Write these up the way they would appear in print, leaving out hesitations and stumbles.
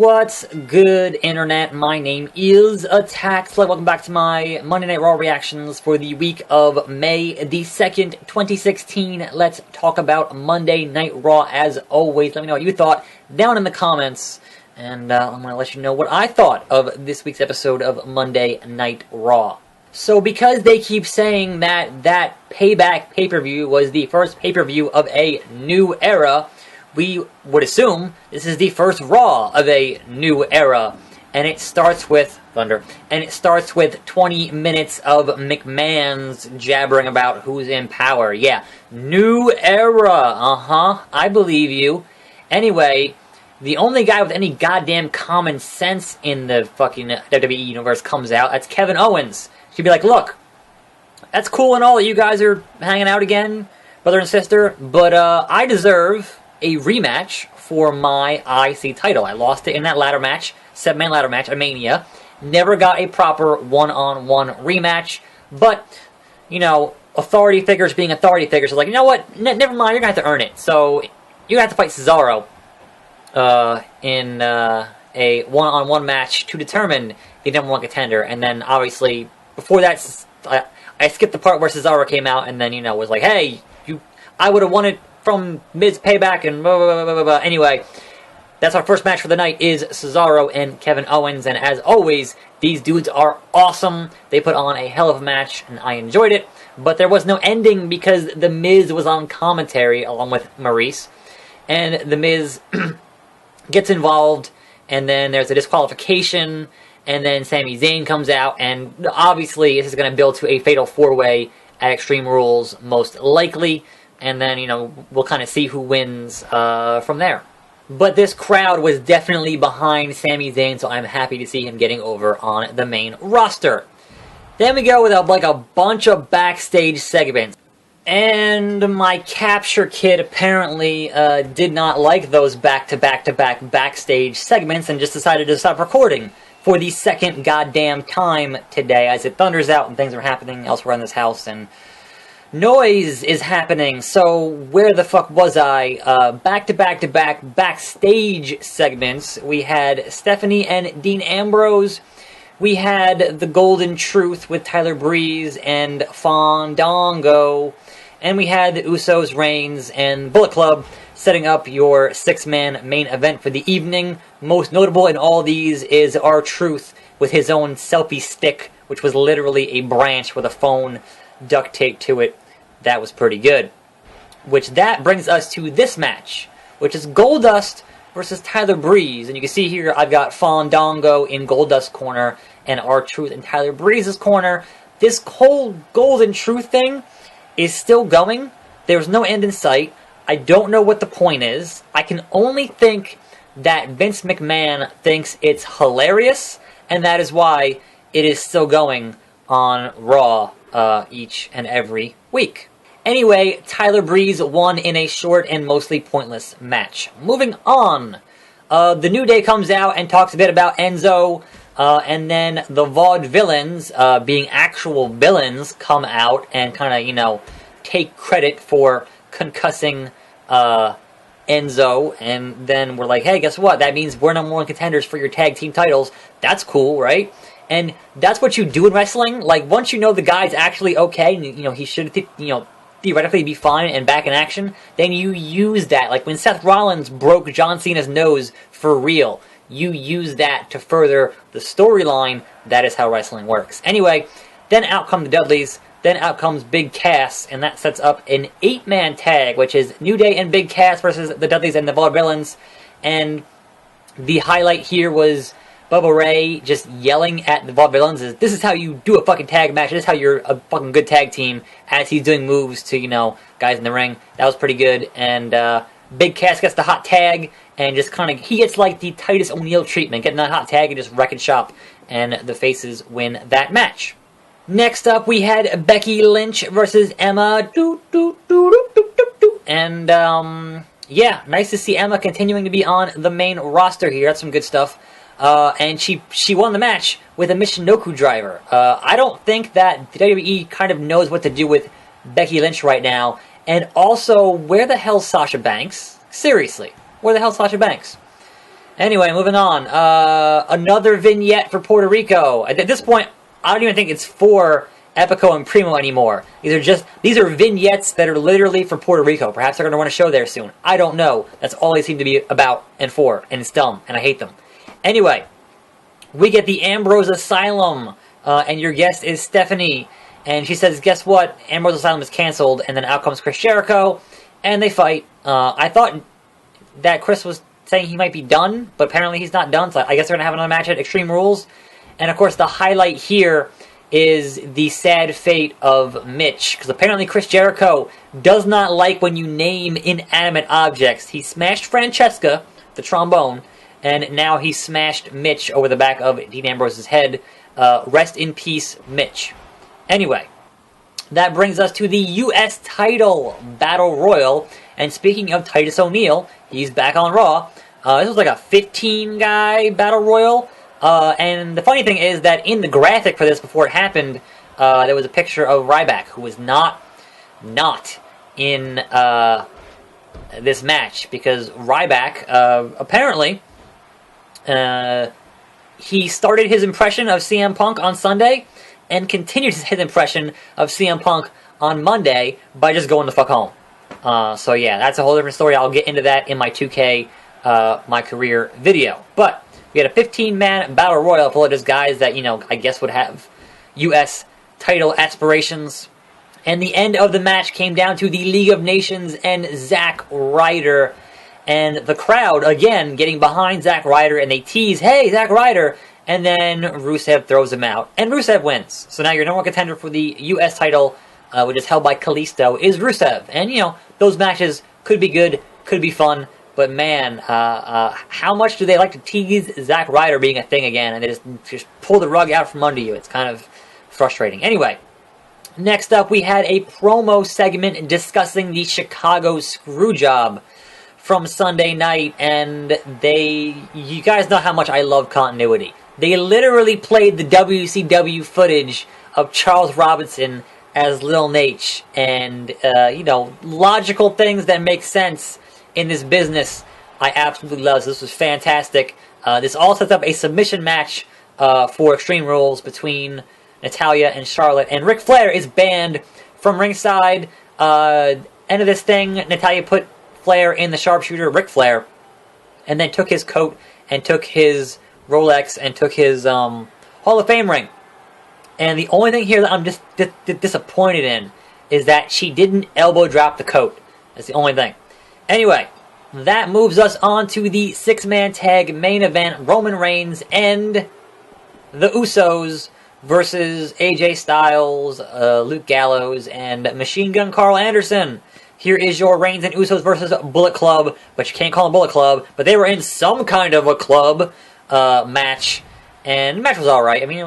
What's good, Internet? My name is Attack. Welcome back to my Monday Night Raw reactions for the week of May the 2nd, 2016. Let's talk about Monday Night Raw as always. Let me know what you thought down in the comments. And I'm going to let you know what I thought of this week's episode of Monday Night Raw. So because they keep saying that Payback pay-per-view was the first pay-per-view of a new era, we would assume this is the first Raw of a new era. And it starts with Thunder. And it starts with 20 minutes of McMahon's jabbering about who's in power. Yeah, new era. I believe you. Anyway, the only guy with any goddamn common sense in the fucking WWE universe comes out. That's Kevin Owens. She'd be like, look, that's cool and all that you guys are hanging out again, brother and sister, but I deserve a rematch for my IC title. I lost it in that ladder match, 7-man ladder match at Mania. Never got a proper one-on-one rematch, but, you know, authority figures being authority figures are like, you know what, never mind, you're going to have to earn it. So, you're going to have to fight Cesaro in a one-on-one match to determine the number one contender. And then, obviously, before that, I skipped the part where Cesaro came out and then, you know, was like, hey, I would have won it from Miz Payback and blah, blah, blah, blah, blah. Anyway, that's our first match for the night is Cesaro and Kevin Owens. And as always, these dudes are awesome. They put on a hell of a match, and I enjoyed it. But there was no ending because The Miz was on commentary along with Maurice. And The Miz gets involved, and then there's a disqualification, and then Sami Zayn comes out, and obviously this is going to build to a fatal four-way at Extreme Rules, most likely. And then, you know, we'll kind of see who wins from there. But this crowd was definitely behind Sami Zayn, so I'm happy to see him getting over on the main roster. Then we go with like a bunch of backstage segments. And my capture kit apparently did not like those back-to-back-to-back backstage segments and just decided to stop recording for the second goddamn time today as it thunders out and things are happening elsewhere in this house and noise is happening. So where the fuck was I? Back-to-back-to-back backstage segments. We had Stephanie and Dean Ambrose. We had The Golden Truth with Tyler Breeze and Fandango. And we had the Usos, Reigns, and Bullet Club setting up your 6-man main event for the evening. Most notable in all these is R-Truth with his own selfie stick, which was literally a branch with a phone duct taped to it. That was pretty good. Which that brings us to this match, which is Goldust versus Tyler Breeze. And you can see here I've got Fandango in Goldust's corner and R-Truth in Tyler Breeze's corner. This whole Golden Truth thing is still going. There's no end in sight. I don't know what the point is. I can only think that Vince McMahon thinks it's hilarious, and that is why it is still going on Raw each and every week. Anyway, Tyler Breeze won in a short and mostly pointless match. Moving on, the New Day comes out and talks a bit about Enzo, and then the Vaudevillains, being actual villains, come out and kind of, you know, take credit for concussing Enzo, and then we're like, hey, guess what? That means we're number one contenders for your tag team titles. That's cool, right? And that's what you do in wrestling. Like, once you know the guy's actually okay, and, you know, he should, you know, theoretically be fine and back in action, then you use that. Like, when Seth Rollins broke John Cena's nose for real, you use that to further the storyline. That is how wrestling works. Anyway, then out come the Dudleys, then out comes Big Cass, and that sets up an 8-man tag, which is New Day and Big Cass versus the Dudleys and the Vaudevillains. And the highlight here was Bubba Ray just yelling at the Vaudevillains, this is how you do a fucking tag match, this is how you're a fucking good tag team, as he's doing moves to, you know, guys in the ring. That was pretty good. And Big Cass gets the hot tag, and just kind of, he gets like the Titus O'Neil treatment, getting that hot tag and just wrecking shop, and the faces win that match. Next up, we had Becky Lynch versus Emma. And, yeah, nice to see Emma continuing to be on the main roster here. That's some good stuff. And she won the match with a Michinoku driver. I don't think that the WWE kind of knows what to do with Becky Lynch right now. And also, where the hell's Sasha Banks? Seriously, where the hell's Sasha Banks? Anyway, moving on. Another vignette for Puerto Rico. At this point, I don't even think it's for Epico and Primo anymore. These are vignettes that are literally for Puerto Rico. Perhaps they're going to run a show there soon. I don't know. That's all they seem to be about and for, and it's dumb, and I hate them. Anyway, we get the Ambrose Asylum, and your guest is Stephanie, and she says, guess what? Ambrose Asylum is canceled, and then out comes Chris Jericho, and they fight. I thought that Chris was saying he might be done, but apparently he's not done, so I guess they're going to have another match at Extreme Rules. And of course, the highlight here is the sad fate of Mitch, because apparently Chris Jericho does not like when you name inanimate objects. He smashed Francesca, the trombone, and now he smashed Mitch over the back of Dean Ambrose's head. Rest in peace, Mitch. Anyway, that brings us to the U.S. title Battle Royal. And speaking of Titus O'Neil, he's back on Raw. This was like a 15-guy Battle Royal. And the funny thing is that in the graphic for this, before it happened, there was a picture of Ryback, who was not in this match. Because Ryback, apparently, he started his impression of CM Punk on Sunday and continued his impression of CM Punk on Monday by just going the fuck home. So yeah, that's a whole different story. I'll get into that in my 2K, my career video. But we had a 15-man battle royal full of just guys that, I guess would have U.S. title aspirations. And the end of the match came down to the League of Nations and Zack Ryder. And the crowd, again, getting behind Zack Ryder, and they tease, hey, Zack Ryder, and then Rusev throws him out. And Rusev wins. So now your number one contender for the U.S. title, which is held by Kalisto, is Rusev. And, those matches could be good, could be fun, but man, how much do they like to tease Zack Ryder being a thing again, and they just pull the rug out from under you? It's kind of frustrating. Anyway, next up we had a promo segment discussing the Chicago Screwjob from Sunday night, and you guys know how much I love continuity. They literally played the WCW footage of Charles Robinson as Lil Nate, and, logical things that make sense in this business. I absolutely love this. This was fantastic. This all sets up a submission match for Extreme Rules between Natalya and Charlotte, and Ric Flair is banned from ringside. End of this thing, Natalya put Flair in the sharpshooter, Ric Flair, and then took his coat and took his Rolex and took his Hall of Fame ring. And the only thing here that I'm just disappointed in is that she didn't elbow drop the coat. That's the only thing. Anyway, that moves us on to the 6-man tag main event. Roman Reigns and the Usos versus AJ Styles, Luke Gallows, and Machine Gun Carl Anderson. Here is your Reigns and Usos versus Bullet Club, but you can't call them Bullet Club, but they were in some kind of a club match, and the match was alright. I mean, it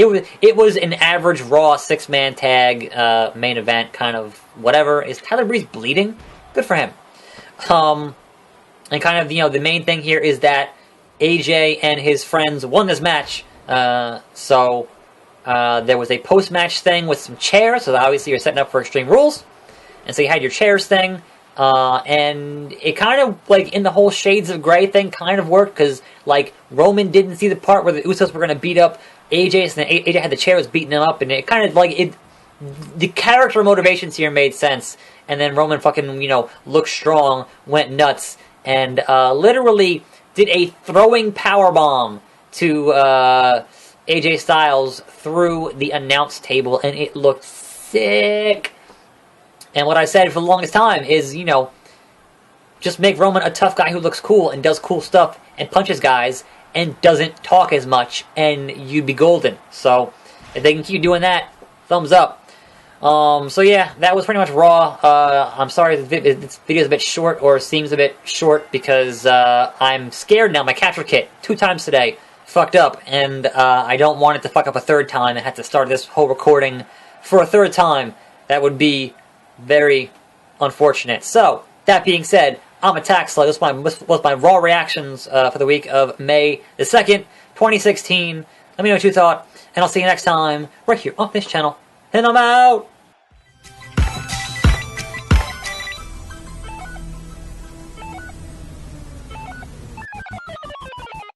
was, it was an average Raw 6-man tag main event, kind of whatever. Is Tyler Breeze bleeding? Good for him. And kind of, the main thing here is that AJ and his friends won this match. So there was a post-match thing with some chairs, so obviously you're setting up for Extreme Rules. And so you had your chairs thing, and it kind of, in the whole Shades of Grey thing kind of worked, because, Roman didn't see the part where the Usos were going to beat up AJ, so then AJ had the chairs beating him up, and it kind of, the character motivations here made sense, and then Roman fucking, looked strong, went nuts, and literally did a throwing powerbomb to AJ Styles through the announce table, and it looked sick. And what I said for the longest time is, just make Roman a tough guy who looks cool and does cool stuff and punches guys and doesn't talk as much, and you'd be golden. So, if they can keep doing that, thumbs up. So yeah, that was pretty much Raw. I'm sorry this video is a bit short, or seems a bit short, because I'm scared now. My capture kit, 2 times today, fucked up, and I don't want it to fuck up a 3rd time and have to start this whole recording for a 3rd time. That would be very unfortunate. So, that being said, I'm Attack Slug. This was my Raw reactions for the week of May the 2nd, 2016. Let me know what you thought, and I'll see you next time right here on this channel. And I'm out!